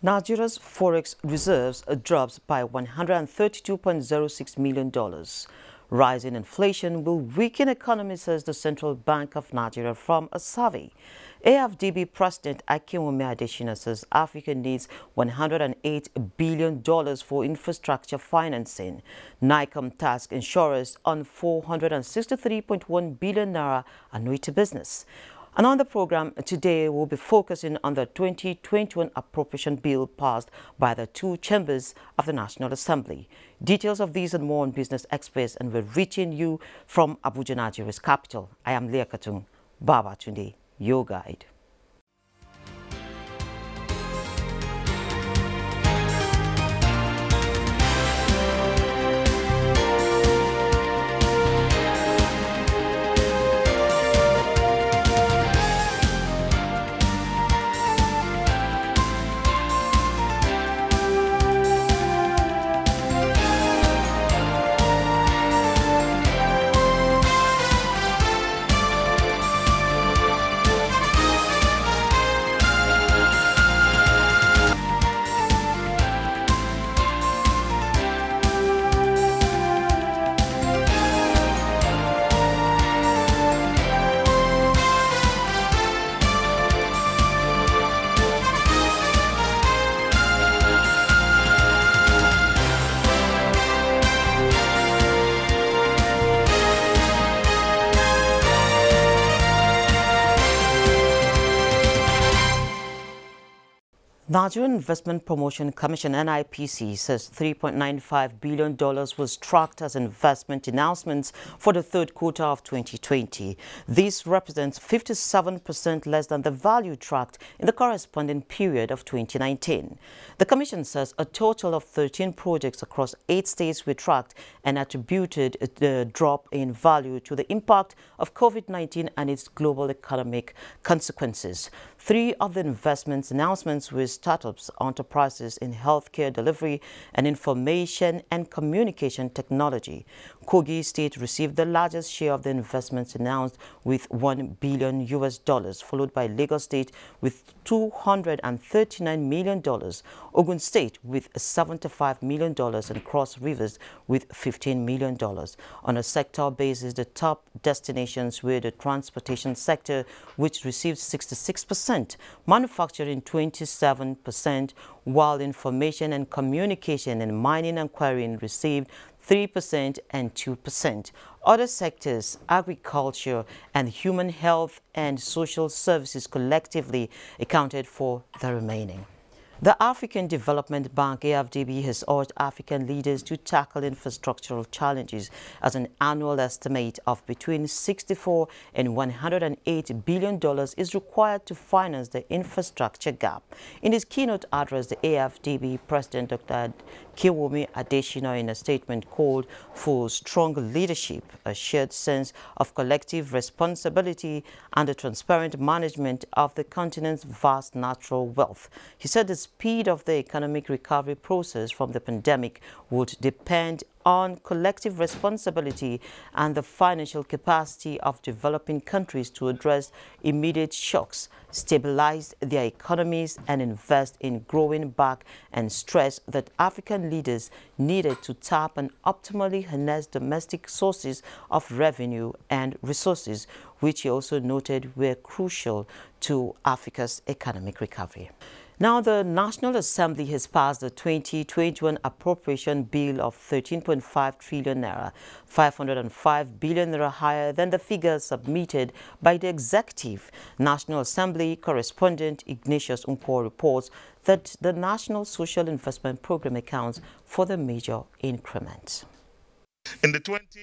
Nigeria's forex reserves drops by $132.06 million. Rising inflation will weaken economy, says the Central Bank of Nigeria from a survey. AFDB President Akinwumi Adesina says Africa needs $108 billion for infrastructure financing. NICOM tasked insurers on $463.1 billion annuity business. And on the program today, we'll be focusing on the 2021 Appropriation Bill passed by the two chambers of the National Assembly. Details of these and more on Business Express, and we're reaching you from Abuja, Nigeria's capital. I am Leah Katung, Baba Tunde, your guide. Nigerian Investment Promotion Commission (NIPC) says $3.95 billion was tracked as investment announcements for the third quarter of 2020. This represents 57% less than the value tracked in the corresponding period of 2019. The Commission says a total of 13 projects across 8 states were tracked and attributed the drop in value to the impact of COVID-19 and its global economic consequences. 3 of the investment announcements were startups, enterprises in healthcare delivery and information and communication technology. Kogi State received the largest share of the investments announced with $1 billion, followed by Lagos State with $239 million, Ogun State with $75 million, and Cross Rivers with $15 million. On a sector basis, the top destinations were the transportation sector, which received 66%, manufacturing 27%, while information and communication and mining and quarrying received 3% and 2%. Other sectors, agriculture and human health and social services collectively accounted for the remaining. The African Development Bank, AFDB, has urged African leaders to tackle infrastructural challenges as an annual estimate of between $64 and $108 billion is required to finance the infrastructure gap. In his keynote address, the AFDB President, Dr. Akinwumi Adesina, in a statement, called for strong leadership, a shared sense of collective responsibility, and the transparent management of the continent's vast natural wealth. He said the speed of the economic recovery process from the pandemic would depend on collective responsibility and the financial capacity of developing countries to address immediate shocks, stabilize their economies, and invest in growing back, and stress that African leaders needed to tap and optimally harness domestic sources of revenue and resources, which he also noted were crucial to Africa's economic recovery. Now, the National Assembly has passed the 2021 Appropriation Bill of 13.5 trillion naira, 505 billion naira higher than the figures submitted by the Executive. National Assembly correspondent Ignatius Unko reports that the National Social Investment Program accounts for the major increment.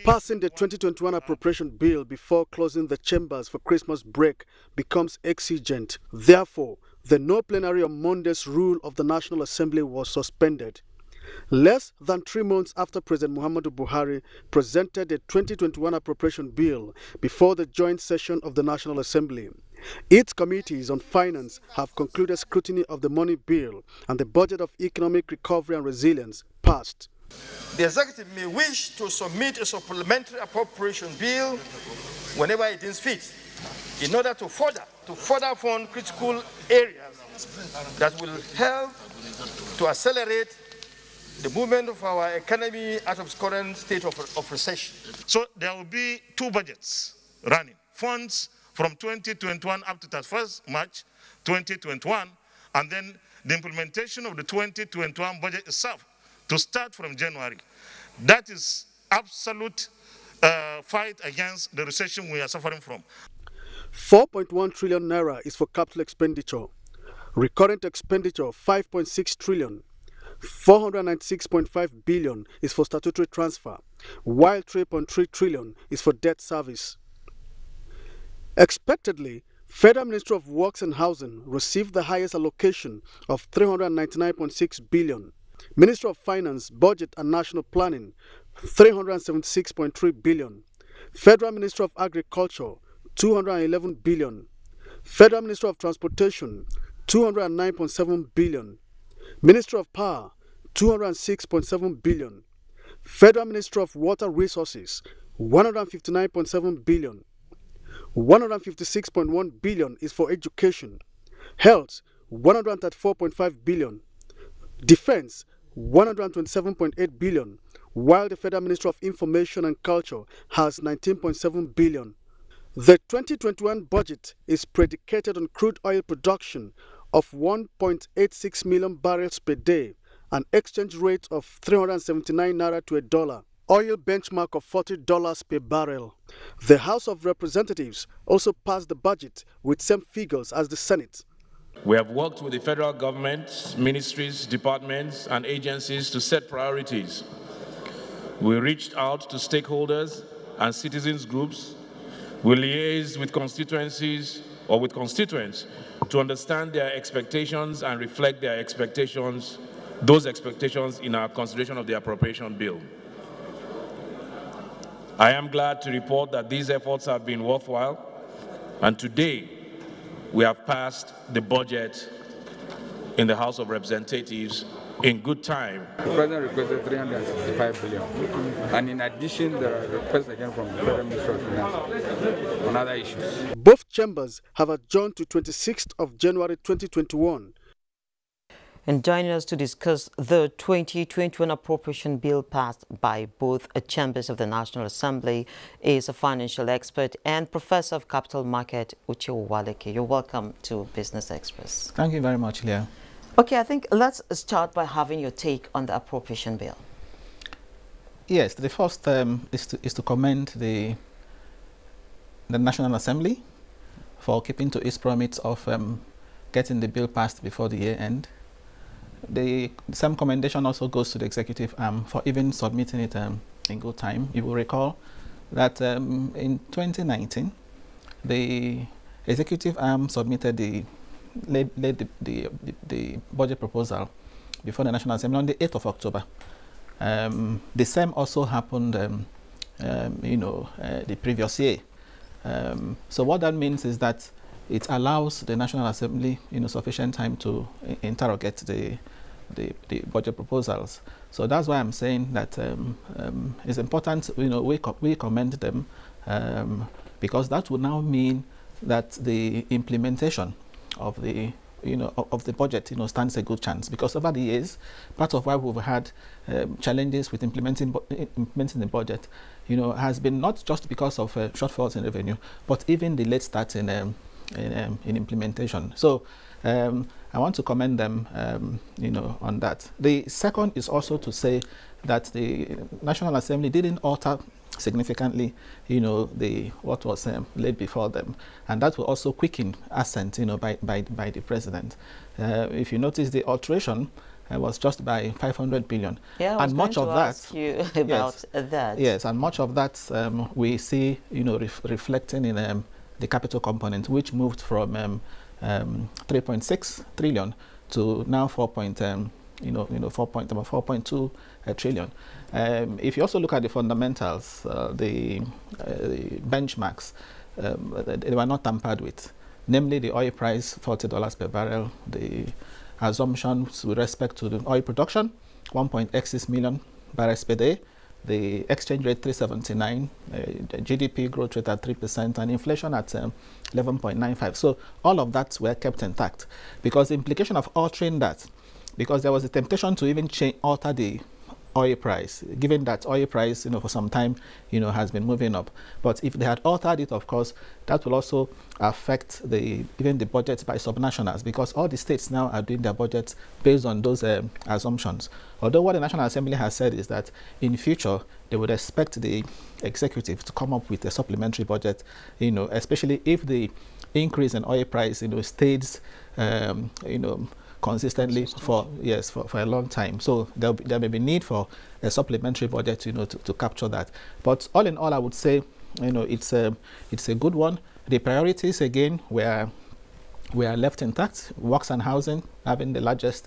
Passing the 2021 Appropriation Bill before closing the chambers for Christmas break becomes exigent. Therefore, the no plenary on Monday's rule of the National Assembly was suspended. Less than 3 months after President Muhammadu Buhari presented the 2021 Appropriation Bill before the joint session of the National Assembly, its committees on finance have concluded scrutiny of the money bill and the budget of economic recovery and resilience passed. The executive may wish to submit a supplementary appropriation bill whenever it is fit, in order to further fund critical areas that will help to accelerate the movement of our economy out of its current state of recession. So there will be two budgets running. Funds from 2021 up to 31st March 2021, and then the implementation of the 2021 budget itself to start from January. That is absolute fight against the recession we are suffering from. 4.1 trillion naira is for capital expenditure. Recurrent expenditure 5.6 trillion. 496.5 billion is for statutory transfer, while 3.3 trillion is for debt service. Expectedly, Federal Ministry of Works and Housing received the highest allocation of 399.6 billion. Ministry of Finance, Budget and National Planning 376.3 billion. Federal Ministry of Agriculture 211 billion. Federal Ministry of Transportation 209.7 billion. Ministry of Power 206.7 billion. Federal Ministry of Water Resources 159.7 billion. 156.1 billion is for education. Health 134.5 billion. Defense 127.8 billion, while the Federal Ministry of Information and Culture has 19.7 billion. The 2021 budget is predicated on crude oil production of 1.86 million barrels per day, an exchange rate of 379 naira to $1, oil benchmark of $40 per barrel. The House of Representatives also passed the budget with same figures as the Senate. We have worked with the federal government, ministries, departments, and agencies to set priorities. We reached out to stakeholders and citizens groups. We liaised with constituencies or with constituents to understand their expectations and reflect their expectations, those expectations in our consideration of the Appropriation Bill. I am glad to report that these efforts have been worthwhile, and today we have passed the budget in the House of Representatives in good time. The President requested 365 billion, and in addition, there are requests again from the Federal Ministry of Finance on other issues. Both chambers have adjourned to 26th of January 2021. And joining us to discuss the 2021 Appropriation Bill passed by both chambers of the National Assembly is a financial expert and professor of capital market, Uche Owaleke. You're welcome to Business Express. Thank you very much, Leah. Okay, I think let's start by having your take on the Appropriation Bill. Yes, the first is to commend the National Assembly for keeping to its promise of getting the bill passed before the year end. The same commendation also goes to the executive arm for even submitting it in good time. You will recall that in 2019, the executive arm submitted the budget proposal before the National Assembly on the 8th of October. The same also happened, the previous year. So what that means is that it allows the National Assembly, sufficient time to interrogate the budget proposals. So that's why I'm saying that it's important, we commend them because that would now mean that the implementation of the budget, stands a good chance. Because over the years, part of why we've had challenges with implementing the budget, has been not just because of shortfalls in revenue, but even the late start in implementation. So I want to commend them, on that. The second is also to say that the National Assembly didn't alter significantly, what was laid before them, and that will also quicken assent, by the president. If you notice, the alteration was just by 500 billion, Yeah, I was and much of that. ask you about that. Yes, and much of that we see, reflecting in the capital component, which moved from 3.6 trillion to now 4.2 trillion. If you also look at the fundamentals, the benchmarks, they were not tampered with, namely the oil price, $40 per barrel, the assumptions with respect to the oil production, 1.86 million barrels per day, the exchange rate 379, GDP growth rate at 3%, and inflation at 11.95. So all of that were kept intact, because the implication of altering that, because there was a temptation to even alter the oil price, given that oil price, for some time, has been moving up. But if they had altered it, of course, that will also affect even the budgets by subnationals, because all the states now are doing their budgets based on those assumptions. Although what the National Assembly has said is that in future, they would expect the executive to come up with a supplementary budget, especially if the increase in oil price, stays, consistently for a long time. So there may be need for a supplementary budget, to capture that. But all in all, I would say, it's a good one. The priorities again were left intact. Works and housing having the largest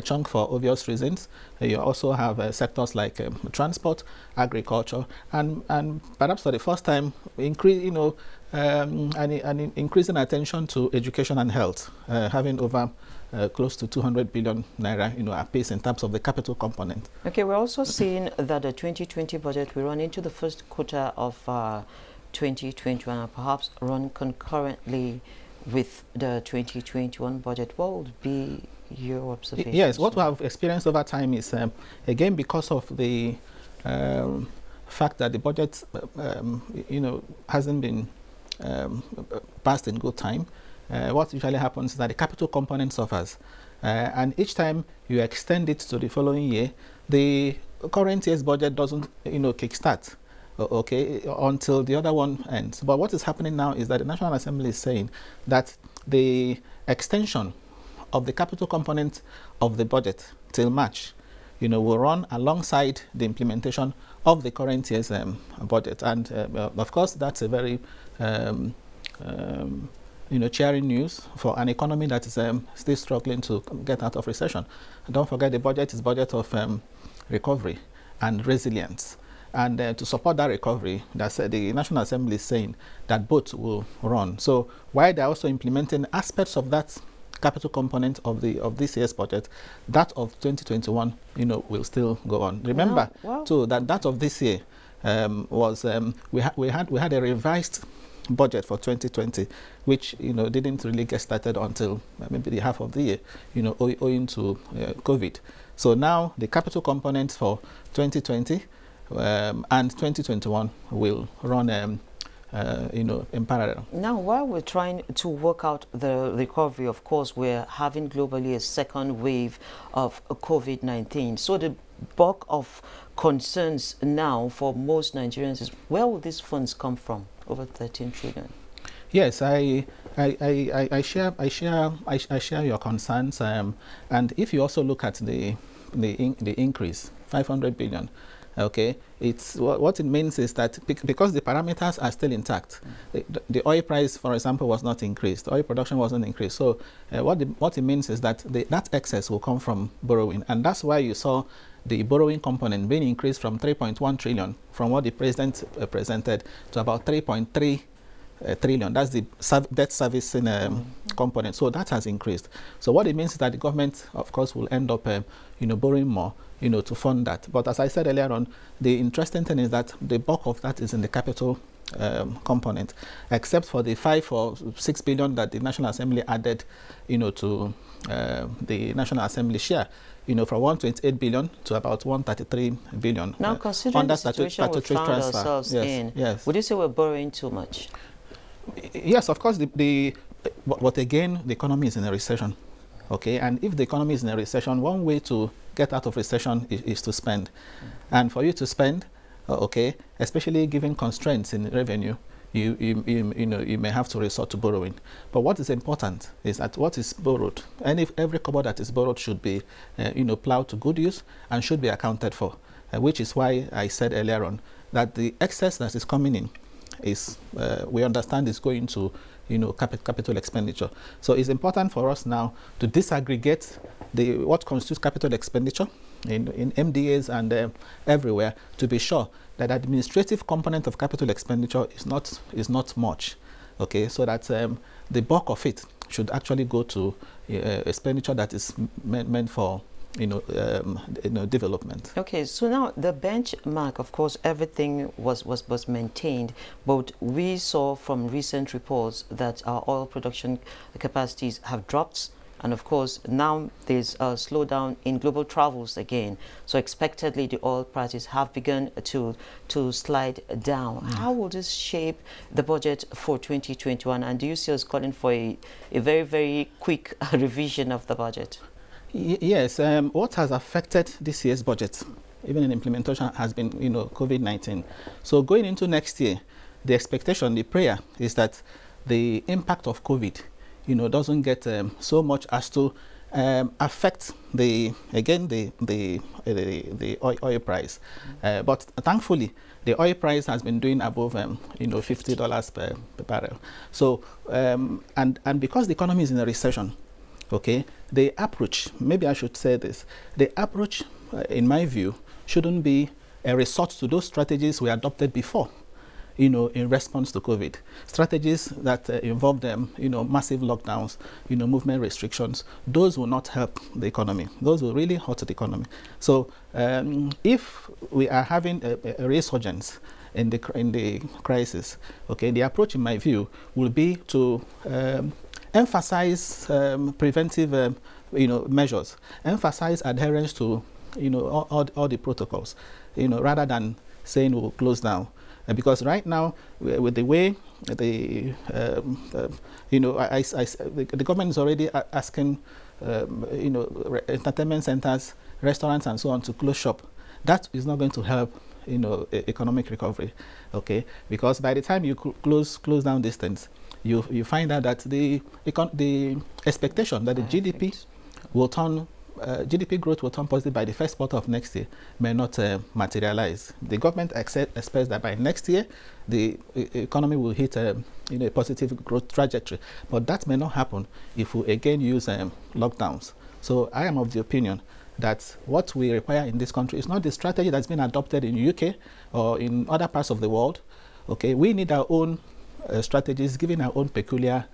chunk for obvious reasons. You also have sectors like transport, agriculture, and perhaps for the first time, an increasing attention to education and health, having over close to 200 billion naira, apiece in terms of the capital component. Okay, we're also seeing that the 2020 budget will run into the first quarter of 2021 and perhaps run concurrently with the 2021 budget. What would be your observation? Yes, what we have experienced over time is, again, because of the fact that the budget, hasn't been passed in good time. What usually happens is that the capital component suffers, and each time you extend it to the following year, the current year's budget doesn't, kickstart, okay, until the other one ends. But what is happening now is that the National Assembly is saying that the extension of the capital component of the budget till March, will run alongside the implementation of the current year's budget, and of course that's a very cheering news for an economy that is still struggling to get out of recession. And don't forget, the budget is budget of recovery and resilience. And to support that recovery, the National Assembly is saying that both will run. So while they're also implementing aspects of that capital component of this year's budget, that of 2021, will still go on. Remember, too, that of this year was we had a revised budget for 2020, which didn't really get started until maybe the half of the year, owing to COVID. So now the capital components for 2020 and 2021 will run in parallel. Now, while we're trying to work out the recovery, of course, we're having globally a second wave of COVID-19. So the bulk of concerns now for most Nigerians is, where will these funds come from? Over 13 trillion. Yes, I share your concerns, and if you also look at the increase, 500 billion. Okay, it's what it means is that because the parameters are still intact, the oil price, for example, was not increased. Oil production wasn't increased. So what it means is that that excess will come from borrowing, and that's why you saw the borrowing component being increased from 3.1 trillion from what the president presented to about 3.3 trillion. That's the debt servicing component. So that has increased. So what it means is that the government, of course, will end up borrowing more to fund that. But as I said earlier on, the interesting thing is that the bulk of that is in the capital component, except for the 5 or 6 billion that the National Assembly added to the National Assembly share, from 128 billion to about 133 billion. Now, considering the situation we found ourselves in, would you say we're borrowing too much? Yes, of course. But again, the economy is in a recession. Okay, and if the economy is in a recession, one way to get out of recession is to spend. And for you to spend, okay, especially given constraints in revenue, you may have to resort to borrowing. But what is important is that what is borrowed, and if every kobo that is borrowed should be plowed to good use and should be accounted for, which is why I said earlier on that the excess that is coming in is we understand is going to capital expenditure. So it's important for us now to disaggregate what constitutes capital expenditure in MDAs and everywhere, to be sure that administrative component of capital expenditure is not much. Okay, so that the bulk of it should actually go to expenditure that is meant for development. Okay, so now the benchmark, of course, everything was maintained, but we saw from recent reports that our oil production capacities have dropped. And of course, now there's a slowdown in global travels again. So expectedly, the oil prices have begun to slide down. How will this shape the budget for 2021? And do you see us calling for a very, very quick revision of the budget? Yes. What has affected this year's budget, even in implementation, has been, COVID-19. So going into next year, the expectation, the prayer is that the impact of COVID doesn't get so much as to affect the oil price. But thankfully, the oil price has been doing above $50 per barrel. So and because the economy is in a recession, okay, the approach, maybe I should say this, the approach, in my view, shouldn't be a resort to those strategies we adopted before. In response to COVID. Strategies that involve massive lockdowns, movement restrictions, those will not help the economy. Those will really hurt the economy. So if we are having a resurgence in the crisis, okay, the approach, in my view, will be to emphasize preventive measures, emphasize adherence to all the protocols, rather than saying we'll close down. Because right now, with the way the the government is already asking entertainment centers, restaurants, and so on to close shop, that is not going to help economic recovery. Okay, because by the time you close down these things, you find out that the expectation that the GDP will turn. GDP growth will turn positive by the first quarter of next year may not materialize. The government expects that by next year, the economy will hit a positive growth trajectory. But that may not happen if we again use lockdowns. So I am of the opinion that what we require in this country is not the strategy that's been adopted in the UK or in other parts of the world. Okay, we need our own strategies, given our own peculiar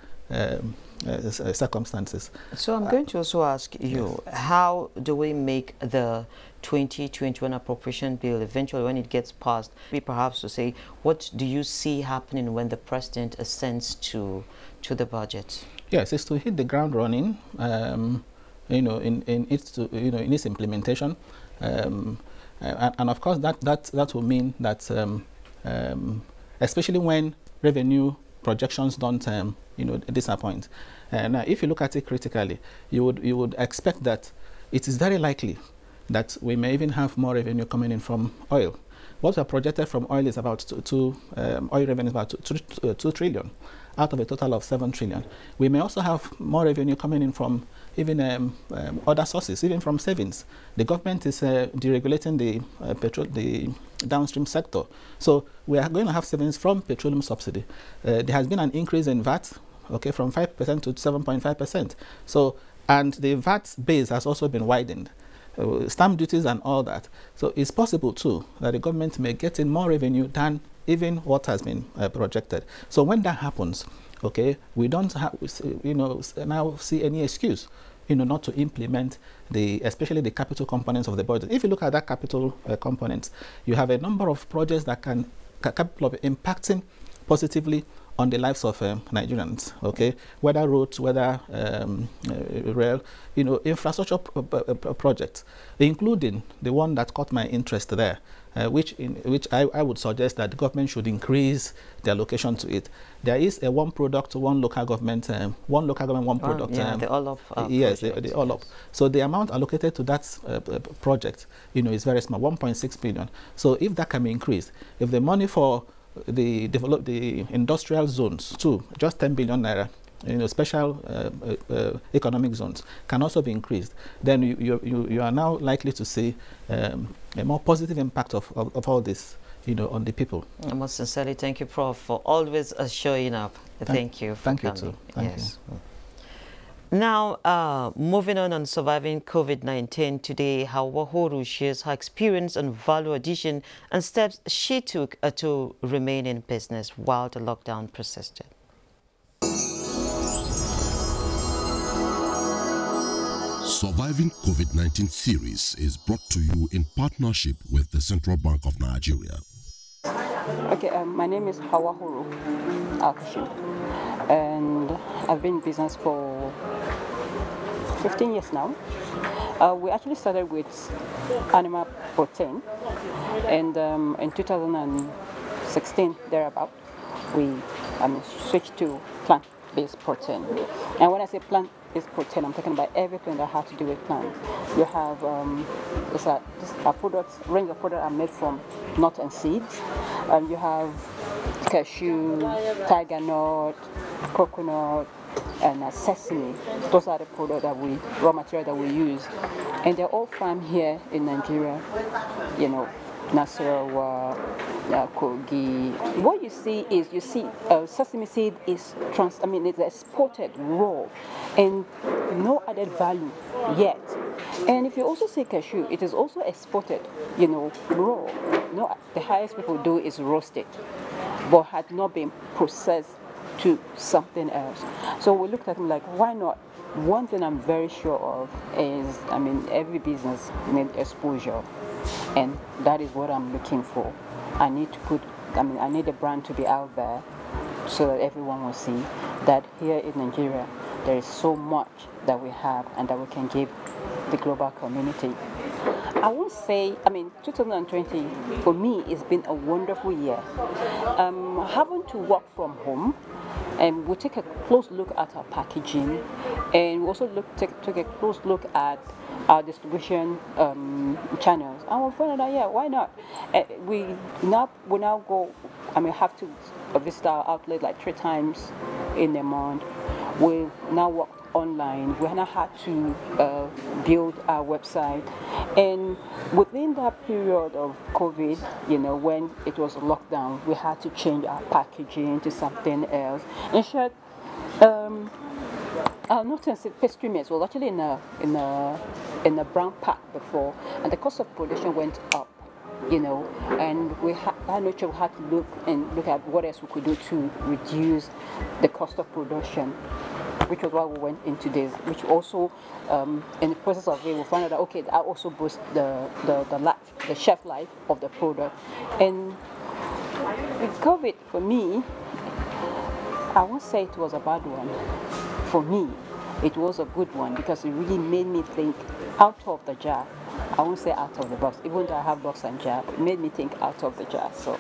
circumstances. So I'm going to also ask you, yes, how do we make the 2021 Appropriation Bill eventually, when it gets passed, perhaps to say, what do you see happening when the president assents to the budget? Yes, it's to hit the ground running, in its implementation, and of course that will mean that especially when revenue projections don't disappoint. Now, if you look at it critically, you would expect that it is very likely that we may even have more revenue coming in from oil. What we are projected from oil is about oil revenue is about 2 trillion out of a total of 7 trillion. We may also have more revenue coming in from even other sources, even from savings. The government is deregulating the downstream sector. So we are going to have savings from petroleum subsidy. There has been an increase in VAT, okay, from 5% to 7.5%. So, and the VAT base has also been widened. Stamp duties and all that. So it's possible too that the government may get in more revenue than even what has been projected. So when that happens, okay, we don't have, now see any excuse, not to implement especially the capital components of the budget. If you look at that capital components, you have a number of projects that can capable of impacting positively on the lives of Nigerians, okay, whether roads, whether rail, infrastructure projects, including the one that caught my interest there, which I would suggest that the government should increase the allocation to it. There is a one product, one local government, one product. Yeah, the all up. Yes, the all up. So the amount allocated to that project, is very small, 1.6 billion. So if that can be increased, if the money for the industrial zones too, just 10 billion naira, special economic zones can also be increased, then you are now likely to see a more positive impact of all this, on the people. I most sincerely thank you, Prof, for always showing up. Thank you for thank coming. You too. Thank yes. you. Now, moving on surviving COVID-19 today, Hawa Horu shares her experience and value addition and steps she took to remain in business while the lockdown persisted. Surviving COVID-19 series is brought to you in partnership with the Central Bank of Nigeria. Okay, my name is Hawa Huru Alkashim, and I've been in business for 15 years now. We actually started with animal protein, and in 2016, thereabout, we switched to plant-based protein. And when I say plant-based protein, I'm talking about everything that has to do with plants. You have our products, range of products are made from nuts and seeds. You have cashew, tiger nut, coconut, and sesame. Those are the products that raw material that we use, and they're all farmed here in Nigeria. You know, Nasarawa, Kogi. What you see is sesame seed is it's exported raw, and no added value yet. And if you also see cashew, it is also exported, raw. No, the highest people do is roast it, but had not been processed to something else. So we looked at them like, why not? One thing I'm very sure of is, every business needs exposure, and that is what I'm looking for. I need the brand to be out there so that everyone will see that here in Nigeria there is so much that we have and that we can give the global community. I won't say, 2020 for me has been a wonderful year. Having to work from home, and we take a close look at our packaging, and we also take a close look at our distribution channels. And we found out, why not? We now go. Have to visit our outlet like 3 times in a month. We now work online. We now had to build our website, and within that period of COVID, when it was lockdown, we had to change our packaging to something else. In short, our nuts and pastry mix was actually in a brown pack before, and the cost of production went up. And we had to look at what else we could do to reduce the cost of production, which was why we went into this. Which also, in the process of it, we found out that okay, that also boosts the shelf life of the product. And with COVID, for me, I won't say it was a bad one. For me, it was a good one because it really made me think out of the jar. I won't say out of the box, even though I have box and jar, but it made me think out of the jar. So.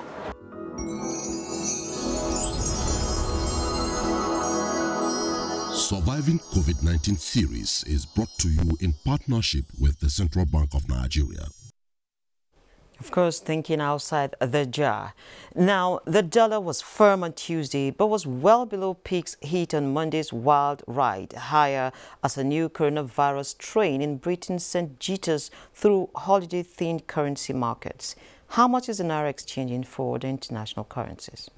Surviving COVID-19 series is brought to you in partnership with the Central Bank of Nigeria. Of course, thinking outside the jar. Now, the dollar was firm on Tuesday, but was well below peaks hit on Monday's wild ride higher as a new coronavirus strain in Britain sent jitters through holiday-themed currency markets. How much is the Naira exchanging for the international currencies?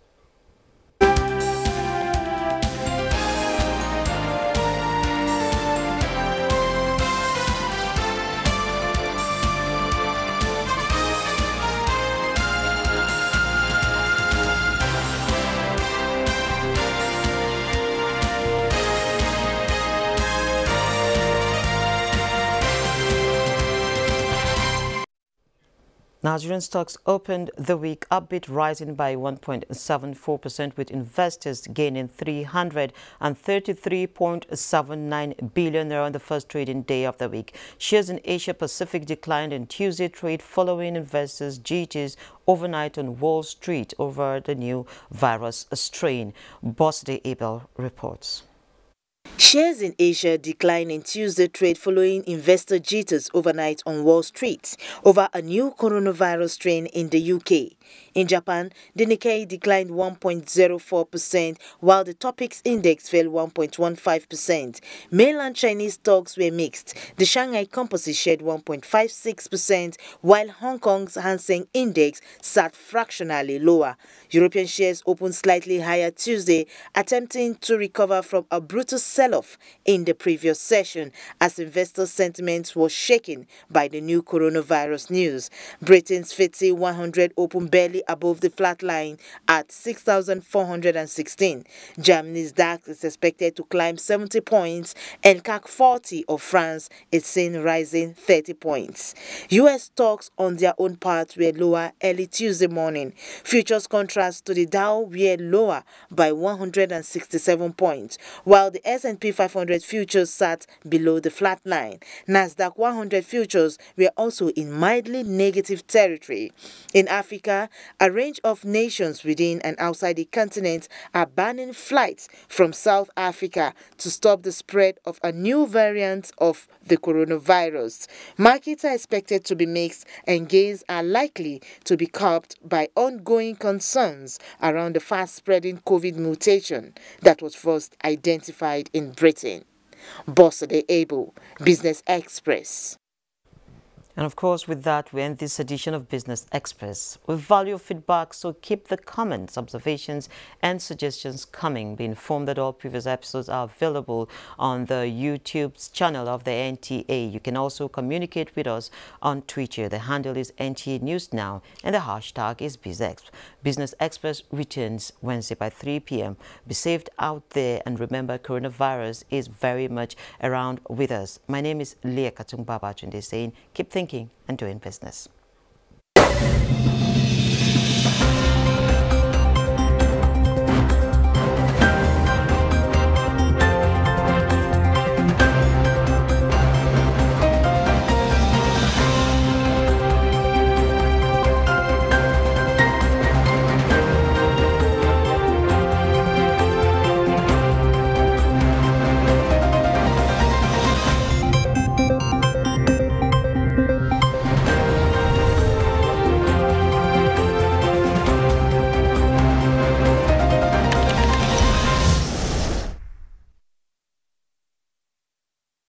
Nigerian stocks opened the week upbeat, rising by 1.74%, with investors gaining 333.79 billion naira on the first trading day of the week. Shares in Asia Pacific declined in Tuesday trade following investors' jitters overnight on Wall Street over the new virus strain. Bosde Abel reports. Shares in Asia declined in Tuesday trade following investor jitters overnight on Wall Street over a new coronavirus strain in the UK. In Japan, the Nikkei declined 1.04%, while the Topix index fell 1.15%. Mainland Chinese stocks were mixed. The Shanghai Composite shed 1.56%, while Hong Kong's Hang Seng index sat fractionally lower. European shares opened slightly higher Tuesday, attempting to recover from a brutal sell-off in the previous session as investor sentiment was shaken by the new coronavirus news. Britain's FTSE 100 opened barely above the flat line at 6,416. Germany's DAX is expected to climb 70 points and CAC 40 of France is seen rising 30 points. U.S. stocks on their own part were lower early Tuesday morning. Futures contrasts to the Dow were lower by 167 points, while the S&P 500 futures sat below the flat line. Nasdaq 100 futures were also in mildly negative territory. In Africa, a range of nations within and outside the continent are banning flights from South Africa to stop the spread of a new variant of the coronavirus. Markets are expected to be mixed and gains are likely to be curbed by ongoing concerns around the fast-spreading COVID mutation that was first identified in Britain. Bossade Able, Business Express. And of course, with that, we end this edition of Business Express. We value feedback, so keep the comments, observations, and suggestions coming. Be informed that all previous episodes are available on the YouTube channel of the NTA. You can also communicate with us on Twitter. The handle is NTA News Now, and the hashtag is BizEx. Business Express returns Wednesday by 3 p.m. Be safe out there, and remember, coronavirus is very much around with us. My name is Leah Katung Babatunde saying, keep thinking and doing business.